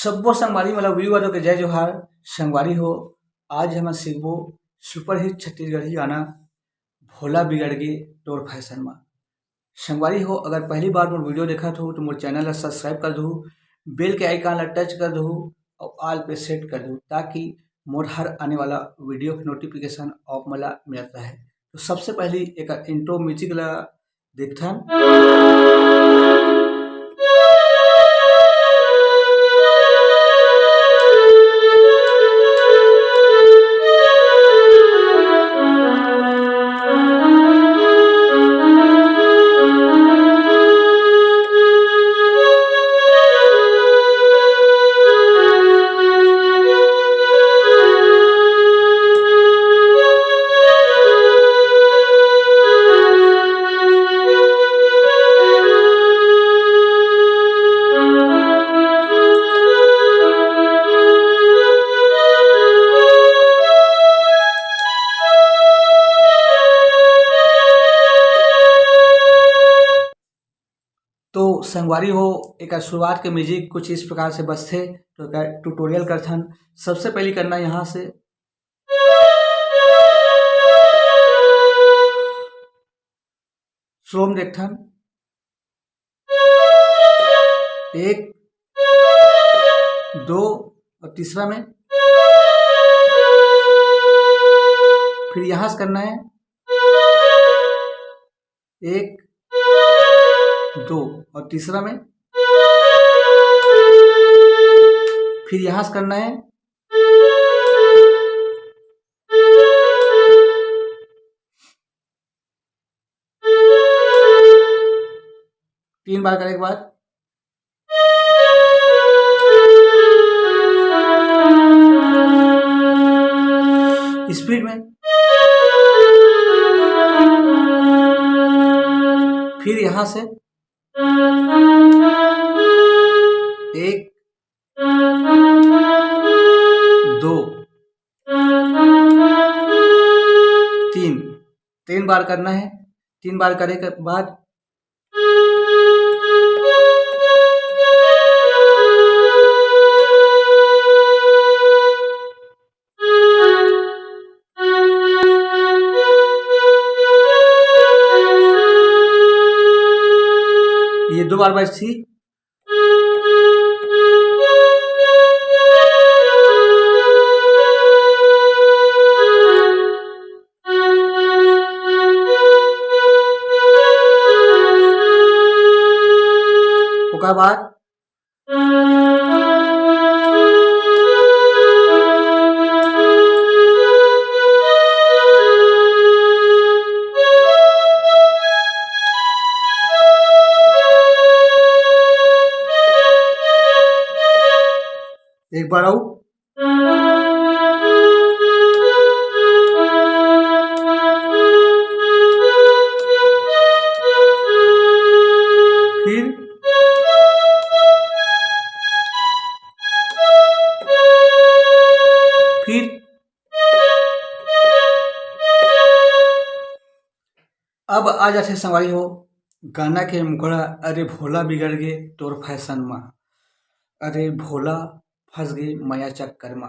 सब्बो संगवारी मतलब वीडियो वालों के जय जोहार। संगवारी हो, आज हम सीखबो सुपरहिट छत्तीसगढ़ी गाना भोला बिगड़ गे तोर फैशन में। संगवारी हो, अगर पहली बार मोर वीडियो देखत हो तो मोर चैनल ला सब्सक्राइब कर दहु, बेल के आइकन ला टच कर दहु और ऑल पे सेट कर दहु ताकि मोर हर आने वाला वीडियो के नोटिफिकेशन आप मला मिलता है। तो सबसे पहली एक इंट्रो म्यूजिक ला देखथन। तो संगवारी हो, एक शुरुआत के म्यूजिक कुछ इस प्रकार से बजथे। तो ट्यूटोरियल करथन। सबसे पहले करना यहाँ से स्लो में देखथन, एक दो और तीसरा में, फिर यहाँ से करना है एक दो और तीसरा में, फिर यहां से करना है तीन बार करने के बाद स्पीड में, फिर यहां से एक दो तीन बार करना है। तीन बार करने के बाद ये दो बार बजती, उसके बाद एक बार आऊ, फिर अब आ जाते संगवारी हो गाना के मुखड़ा, अरे भोला बिगड़ गे तोर फैशन में, अरे भोला फंस गए माया चक्कर में।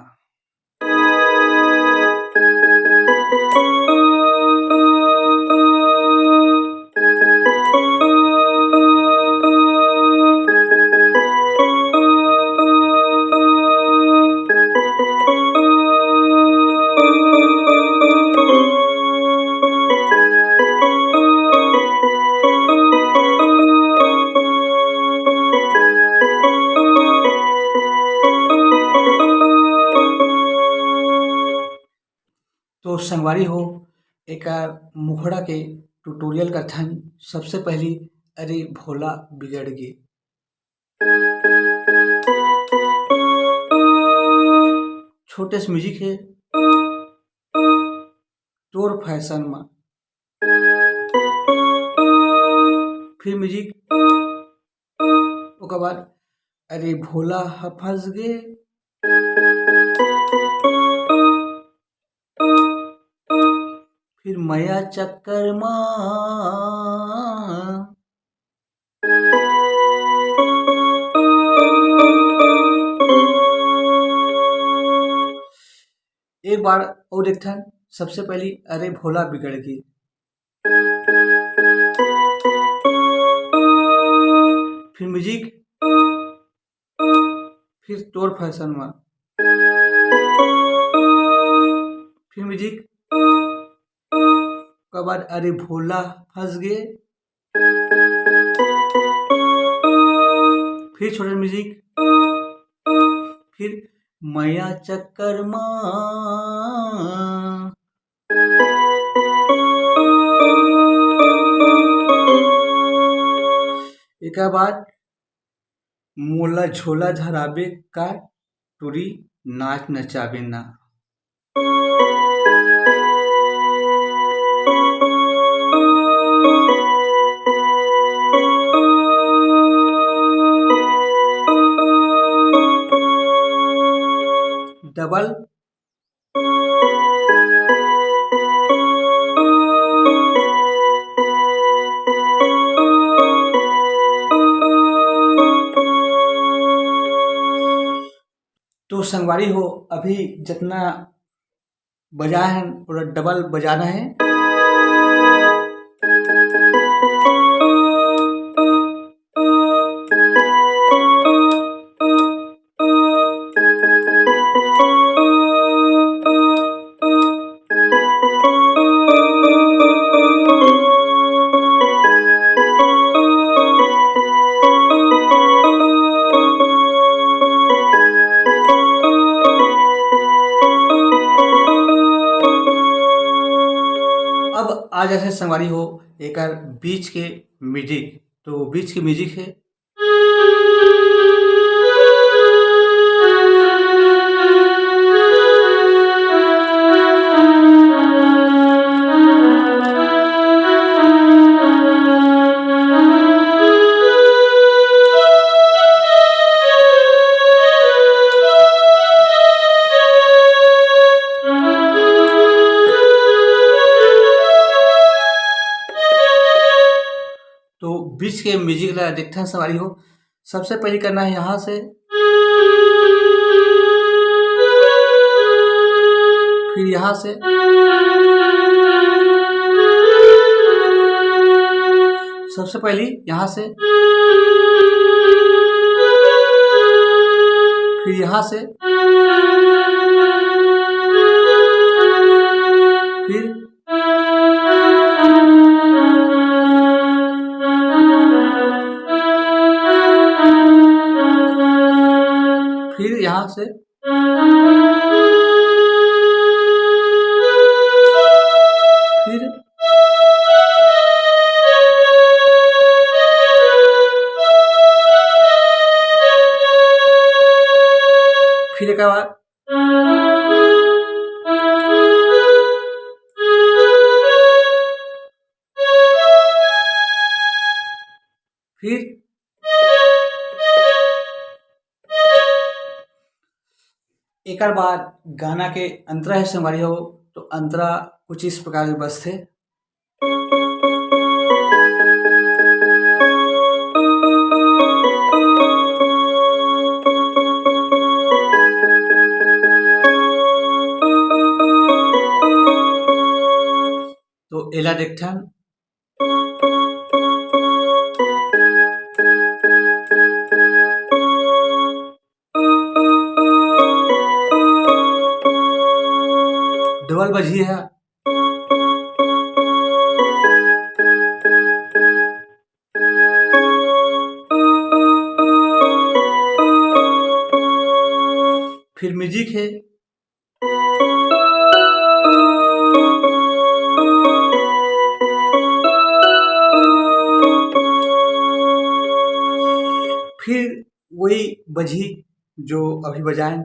तो संगवारी हो, एक मुखड़ा के ट्यूटोरियल करथन। सबसे पहली अरे भोला बिगड़ गे, छोटे से म्यूजिक है, तोर फैशन में, फिर म्यूजिक, उसके बाद अरे भोला फंस गे, फिर माया चक्कर में, एक बार और देखथन। सबसे पहली अरे भोला बिगड़ गई, फिर म्यूजिक, फिर तोर फैशन में, फिर म्यूजिक के बाद अरे भोला फंस गए, फिर छोटे म्यूजिक, फिर मैया चक्कर माँ, एक बाद मोला झोला धराबे का टूरी नाच नचाबे ना। डबल, तो संगवारी हो अभी जितना बजाए हैं पूरा डबल बजाना है। अब आज ऐसे संगवारी हो एक बीच के म्यूजिक, तो बीच के म्यूजिक है तो बीच के म्यूजिक ला देखते सवारी हो। सबसे पहले करना है यहाँ से, फिर यहाँ से, सबसे पहले यहाँ से, फिर यहाँ से, फिर यहाँ से, फिर एक बार फिर एक बार गाना के अंतरा है संगवारी हो, तो अंतरा कुछ इस प्रकार के बस थे। तो एला देखथन डबल बजी है, फिर म्यूजिक है, फिर वही बजी जो अभी बजाएं,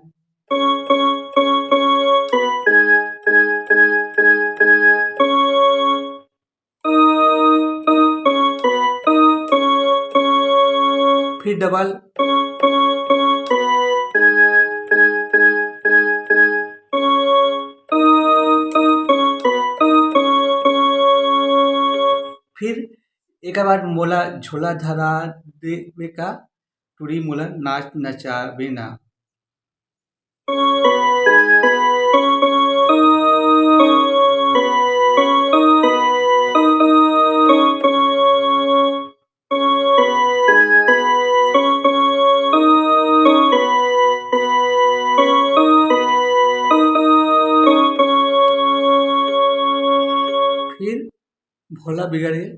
फिर डबल, फिर एक बार मोला झोला धरा देवे का टूरी मोला नाच नचाबे ना। भोला बिगड़ गए,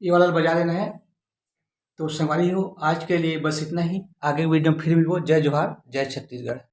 ये वाला बजा लेना है। तो संगवारी हो, आज के लिए बस इतना ही। आगे वीडियो में फिर मिलबो। जय जोहार, जय छत्तीसगढ़।